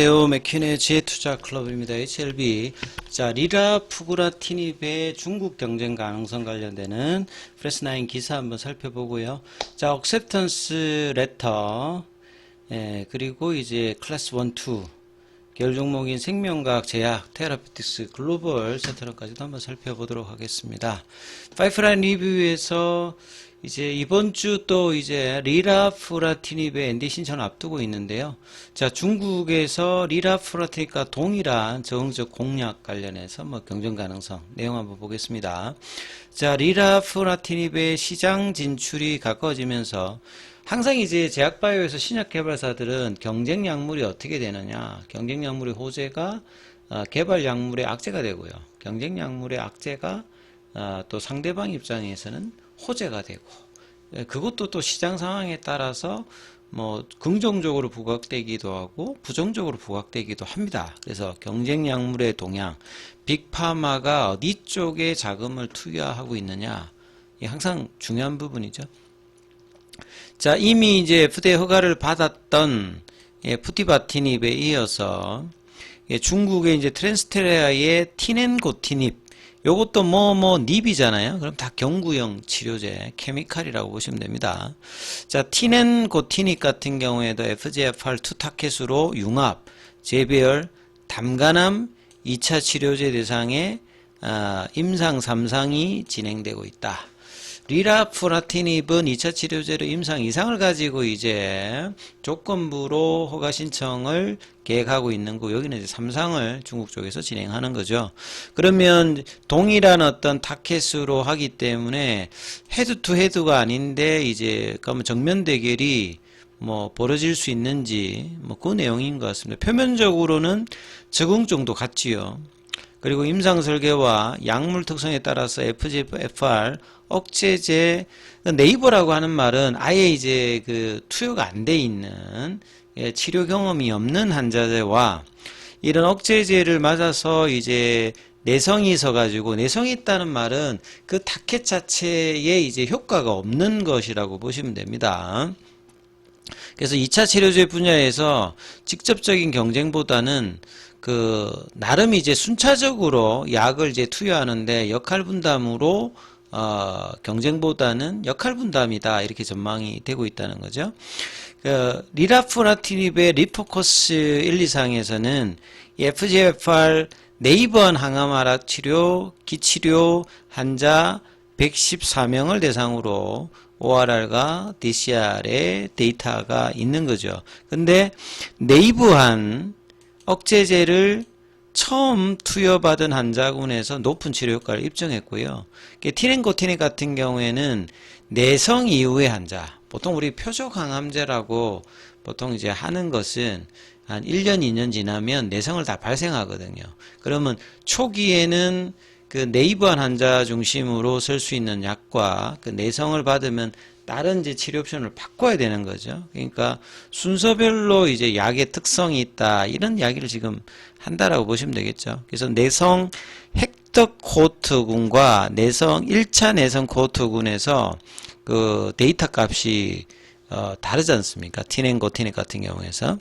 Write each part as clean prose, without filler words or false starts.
안녕하세요. 맥키네지의 투자클럽입니다. HLB. 자, 리라푸그라티닙의 중국 경쟁 가능성 관련되는 프레스9 기사 한번 살펴보고요. 자, 억셉턴스 레터, 그리고 이제 클래스 1, 2, 계열 종목인 생명과학, 제약, 테라피틱스, 글로벌 센터런까지도 한번 살펴보도록 하겠습니다. 파이프라인 리뷰에서 이제 이번 주 또 이제 리라푸라티닙의 ND 신청을 앞두고 있는데요. 자, 중국에서 리라푸라티닙과 동일한 저응적 공략 관련해서 경쟁 가능성 내용 한번 보겠습니다. 자, 리라푸라티닙의 시장 진출이 가까워지면서 항상 이제 제약바이오에서 신약 개발사들은 경쟁 약물이 어떻게 되느냐, 경쟁 약물의 호재가 개발 약물의 악재가 되고요. 경쟁 약물의 악재가 또 상대방 입장에서는 호재가 되고, 그것도 또 시장 상황에 따라서 긍정적으로 부각되기도 하고 부정적으로 부각되기도 합니다. 그래서 경쟁 약물의 동향, 빅파마가 어디 쪽에 자금을 투여하고 있느냐, 이게 항상 중요한 부분이죠. 자, 이미 이제 FDA 허가를 받았던 푸티바티닙에 이어서 중국의 이제 트랜스테레아의 티넨고티닙, 요것도 닙이잖아요. 그럼 다 경구용 치료제, 케미칼이라고 보시면 됩니다. 자, 티넨고티닙 같은 경우에도 FGFR2 타켓으로 융합, 재배열, 담간암 2차 치료제 대상의 임상 3상이 진행되고 있다. 리라푸라티닙은 2차 치료제로 임상 2상을 가지고 이제 조건부로 허가 신청을 계획하고 있는 거, 여기는 이제 3상을 중국 쪽에서 진행하는 거죠. 그러면 동일한 어떤 타켓으로 하기 때문에 헤드 투 헤드가 아닌데 이제 그러면 정면 대결이 벌어질 수 있는지 그 내용인 것 같습니다. 표면적으로는 적응정도 같지요. 그리고 임상 설계와 약물 특성에 따라서 FGFR 억제제, 네이버라고 하는 말은 아예 이제 투여가 안 돼 있는, 치료 경험이 없는 환자와 이런 억제제를 맞아서 이제 내성이 있어가지고, 내성이 있다는 말은 그 타켓 자체에 이제 효과가 없는 것이라고 보시면 됩니다. 그래서 2차 치료제 분야에서 직접적인 경쟁보다는 나름 이제 순차적으로 약을 이제 투여하는데 역할 분담으로 경쟁보다는 역할 분담이다, 이렇게 전망이 되고 있다는 거죠. 리라푸라티닙의 리포커스 1, 2상에서는 FGFR 네이버한 항암하락 치료, 기치료 환자 114명을 대상으로 ORR과 DCR의 데이터가 있는 거죠. 근데 네이버한 억제제를 처음 투여받은 환자군에서 높은 치료 효과를 입증했고요. 티넨고티닙 같은 경우에는 내성 이후의 환자, 보통 우리 표적 항암제라고 보통 이제 하는 것은 한 1년, 2년 지나면 내성을 다 발생하거든요. 그러면 초기에는 네이버한 환자 중심으로 쓸 수 있는 약과 내성을 받으면 다른 이제 치료 옵션을 바꿔야 되는 거죠. 그러니까 순서별로 이제 약의 특성이 있다, 이런 이야기를 지금 한다라고 보시면 되겠죠. 그래서 내성 헥터 코호트군과 내성 1차 내성 코호트군에서 데이터 값이 다르지 않습니까? 티넨고티닙 같은 경우에서.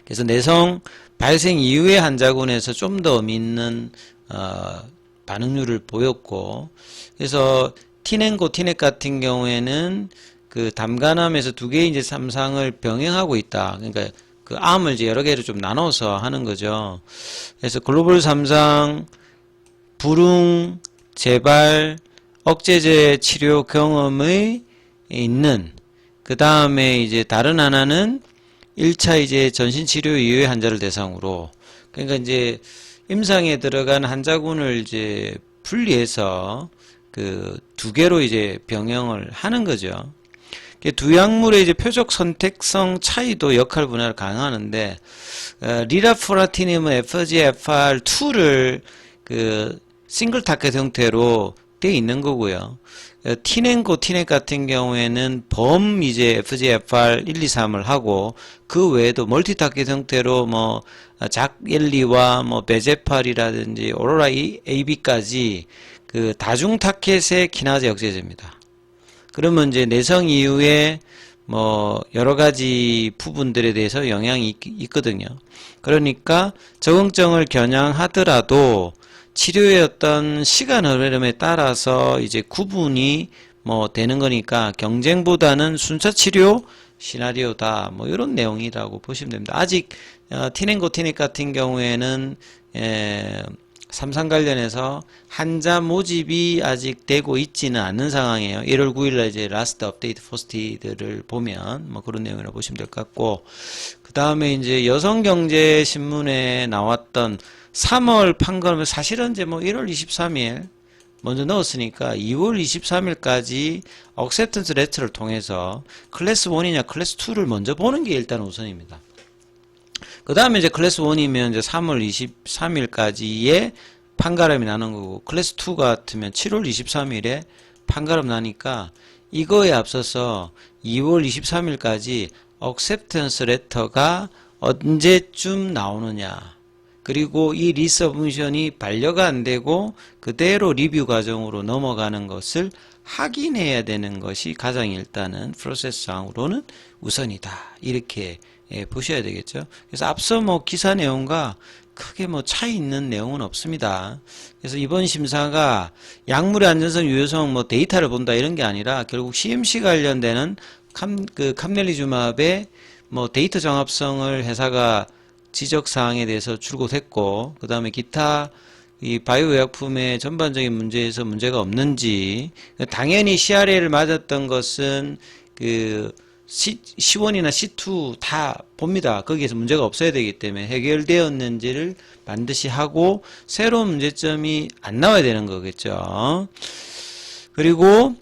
그래서 내성 발생 이후의 환자군에서 좀 더 의미 있는 반응률을 보였고, 그래서 티넨고티닙 같은 경우에는 담간암에서 두 개의 이제 3상을 병행하고 있다. 그러니까 암을 이제 여러 개로 좀 나눠서 하는 거죠. 그래서 글로벌 3상, 불응, 재발, 억제제 치료 경험의 있는, 그 다음에 이제 다른 하나는 1차 이제 전신치료 이후의 환자를 대상으로, 그러니까 이제 임상에 들어간 환자군을 이제 분리해서 두 개로 이제 병행을 하는 거죠. 두 약물의 이제 표적 선택성 차이도 역할 분할을 가능하는데, 리라푸라티닙은 FGFR2를 싱글 타켓 형태로 되어 있는 거고요. 티넨고티닙 같은 경우에는 이제 FGFR 1, 2, 3을 하고, 그 외에도 멀티 타켓 형태로 작엘리와 베제팔이라든지 오로라 AB까지 다중 타켓의 키나제 억제제입니다. 그러면 이제 내성 이후에 뭐 여러 가지 부분들에 대해서 영향이 있거든요. 그러니까 적응증을 겨냥하더라도 치료의 어떤 시간 흐름에 따라서 이제 구분이 뭐 되는 거니까 경쟁보다는 순차 치료 시나리오다. 뭐 이런 내용이라고 보시면 됩니다. 아직 티넨고티닉 같은 경우에는 삼상 관련해서 환자 모집이 아직 되고 있지는 않는 상황이에요. 1월 9일날 이제 라스트 업데이트 포스트들을 보면 뭐 그런 내용이라고 보시면 될 것 같고, 그 다음에 이제 여성경제신문에 나왔던 3월 판결은 사실은 이제 뭐 1월 23일 먼저 넣었으니까 2월 23일까지 억셉턴스 레터를 통해서 클래스 1이냐 클래스 2를 먼저 보는 게 일단 우선입니다. 그 다음에 이제 클래스 1이면 이제 3월 23일까지의 판가름이 나는 거고, 클래스 2 같으면 7월 23일에 판가름 나니까 이거에 앞서서 2월 23일까지 억셉턴스 레터가 언제쯤 나오느냐, 그리고 이 리서브미션이 반려가 안 되고 그대로 리뷰 과정으로 넘어가는 것을 확인해야 되는 것이 가장 일단은 프로세스상으로는 우선이다. 이렇게 보셔야 되겠죠. 그래서 앞서 뭐 기사 내용과 크게 뭐 차이 있는 내용은 없습니다. 그래서 이번 심사가 약물의 안전성, 유효성, 뭐 데이터를 본다 이런 게 아니라 결국 CMC 관련되는 캄넬리주맙의 뭐 데이터 정합성을 회사가 지적사항에 대해서 출고했고, 그 다음에 기타 이 바이오의약품의 전반적인 문제에서 문제가 없는지, 당연히 CRA를 맞았던 것은 그 C1이나 C2 다 봅니다. 거기에서 문제가 없어야 되기 때문에 해결되었는지를 반드시 하고 새로운 문제점이 안 나와야 되는 거겠죠. 그리고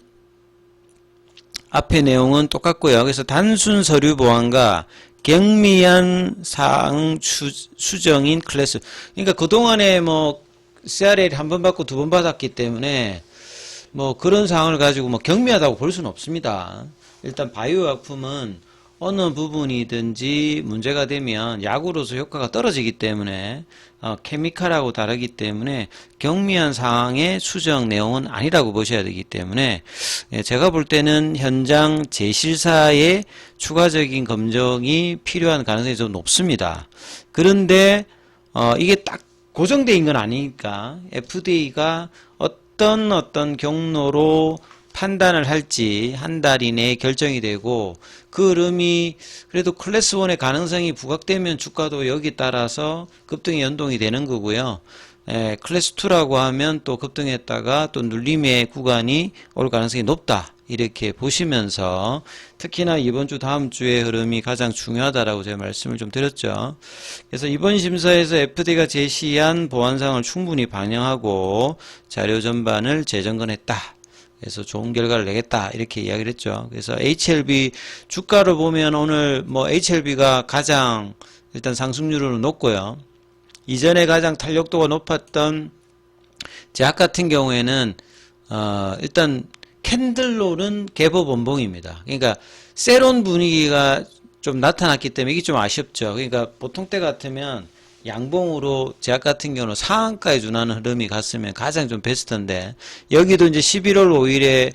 앞의 내용은 똑같고요. 그래서 단순 서류 보안과 경미한 사항 수정인 클래스. 그러니까 그동안에 뭐 CRA를 한 번 받고 두 번 받았기 때문에 뭐 그런 사항을 가지고 뭐 경미하다고 볼 수는 없습니다. 일단 바이오약품은 어느 부분이든지 문제가 되면 약으로서 효과가 떨어지기 때문에 케미칼하고 다르기 때문에 경미한 사항의 수정 내용은 아니라고 보셔야 되기 때문에 제가 볼 때는 현장 제실사의 추가적인 검증이 필요한 가능성이 좀 높습니다. 그런데 이게 딱 고정되어 있는 건 아니니까 FDA가 어떤 경로로 판단을 할지 한 달 이내에 결정이 되고, 그 흐름이 그래도 클래스 1의 가능성이 부각되면 주가도 여기 따라서 급등이 연동이 되는 거고요. 클래스 2라고 하면 또 급등했다가 또 눌림의 구간이 올 가능성이 높다. 이렇게 보시면서 특히나 이번 주 다음 주의 흐름이 가장 중요하다라고 제가 말씀을 좀 드렸죠. 그래서 이번 심사에서 FDA가 제시한 보안사항을 충분히 반영하고 자료 전반을 재점검했다. 그래서 좋은 결과를 내겠다 이렇게 이야기를 했죠. 그래서 HLB 주가를 보면 오늘 뭐 HLB가 가장 일단 상승률은 높고요. 이전에 가장 탄력도가 높았던 제약 같은 경우에는 일단 캔들롤은 개보 본봉입니다. 그러니까 세론 분위기가 좀 나타났기 때문에 이게 좀 아쉽죠. 그러니까 보통 때 같으면 양봉으로 제약 같은 경우는 상한가에 준하는 흐름이 갔으면 가장 좀 베스트인데, 여기도 이제 11월 5일에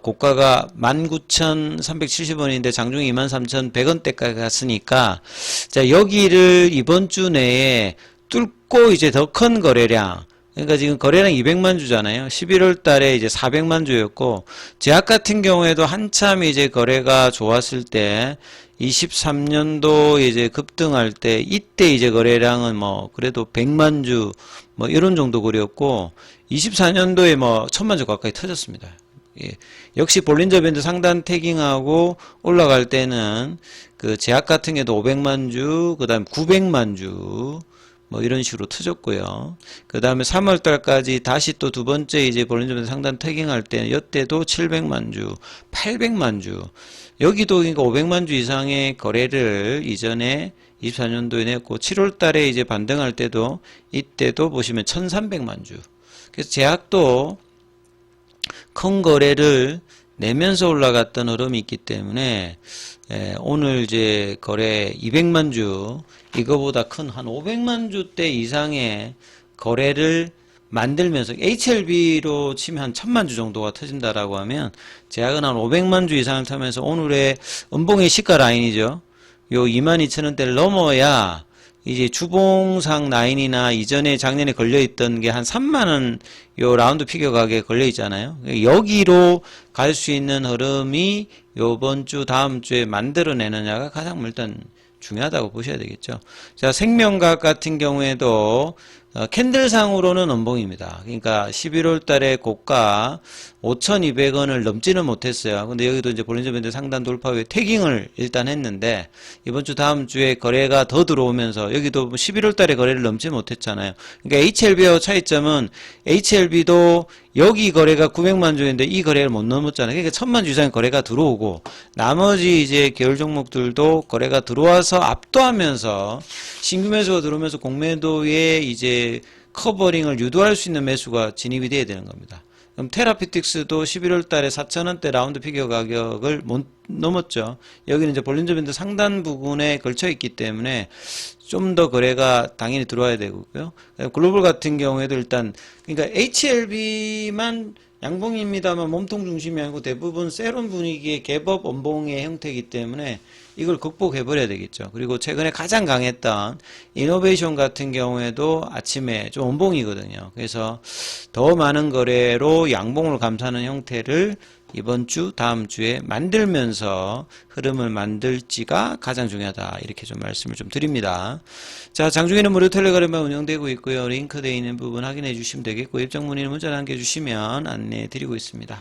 고가가 19,370원인데 장중에 23,100원대까지 갔으니까, 자, 여기를 이번 주 내에 뚫고 이제 더 큰 거래량, 그러니까 지금 거래량 200만 주잖아요. 11월 달에 이제 400만 주였고, 제약 같은 경우에도 한참 이제 거래가 좋았을 때 23년도 이제 급등할 때 이때 이제 거래량은 뭐 그래도 100만 주 뭐 이런 정도 거래였고, 24년도에 뭐 1000만 주 가까이 터졌습니다. 예. 역시 볼린저 밴드 상단 태깅하고 올라갈 때는 그 제약 같은 경우도 500만 주, 그다음 900만 주 뭐 이런 식으로 터졌고요. 그 다음에 3월 달까지 다시 또 두 번째 이제 볼린저 밴드 상단 태깅할 때는 이때도 700만 주, 800만 주. 여기도 그러니까 500만 주 이상의 거래를 이전에 24년도에 냈고, 7월 달에 이제 반등할 때도 이때도 보시면 1300만 주. 그래서 제약도 큰 거래를 내면서 올라갔던 흐름이 있기 때문에 오늘 이제 거래 200만 주, 이거보다 큰 한 500만 주대 이상의 거래를 만들면서 HLB로 치면 한 1000만 주 정도가 터진다라고 하면 제약은 한 500만 주 이상을 타면서 오늘의 음봉의 시가 라인이죠. 요 22,000원대를 넘어야 이제 주봉상 라인이나 이전에 작년에 걸려있던 게 한 3만원 요 라운드 피겨 가격에 걸려있잖아요. 여기로 갈 수 있는 흐름이 요번 주 다음 주에 만들어내느냐가 가장 일단 중요하다고 보셔야 되겠죠. 자, 생명과학 같은 경우에도 캔들상으로는 음봉입니다. 그러니까 11월 달에 고가 5,200원을 넘지는 못했어요. 근데 여기도 이제 볼린저 밴드 상단 돌파 후에 태깅을 일단 했는데 이번 주 다음 주에 거래가 더 들어오면서 여기도 11월 달에 거래를 넘지 못했잖아요. 그러니까 HLB와 차이점은 HLB도 여기 거래가 900만 주인데 이 거래를 못 넘었잖아요. 그러니까 1000만 주 이상의 거래가 들어오고 나머지 이제 계열 종목들도 거래가 들어와서 압도하면서 신규 매수가 들어오면서 공매도에 이제 커버링을 유도할 수 있는 매수가 진입이 돼야 되는 겁니다. 그럼 테라피틱스도 11월 달에 4,000원대 라운드 피겨 가격을 못 넘었죠. 여기는 이제 볼린저 밴드 상단 부분에 걸쳐 있기 때문에 좀 더 거래가 당연히 들어와야 되고요. 글로벌 같은 경우에도 일단 그러니까 HLB만 양봉입니다만 몸통 중심이 아니고 대부분 세론 분위기의 갭업 원봉의 형태이기 때문에 이걸 극복해버려야 되겠죠. 그리고 최근에 가장 강했던 이노베이션 같은 경우에도 아침에 좀 원봉이거든요. 그래서 더 많은 거래로 양봉을 감싸는 형태를 이번 주, 다음 주에 만들면서 흐름을 만들지가 가장 중요하다. 이렇게 좀 말씀을 좀 드립니다. 자, 장중에는 무료 텔레그램만 운영되고 있고요. 링크되어 있는 부분 확인해 주시면 되겠고, 입장 문의는 문자 남겨주시면 안내해 드리고 있습니다.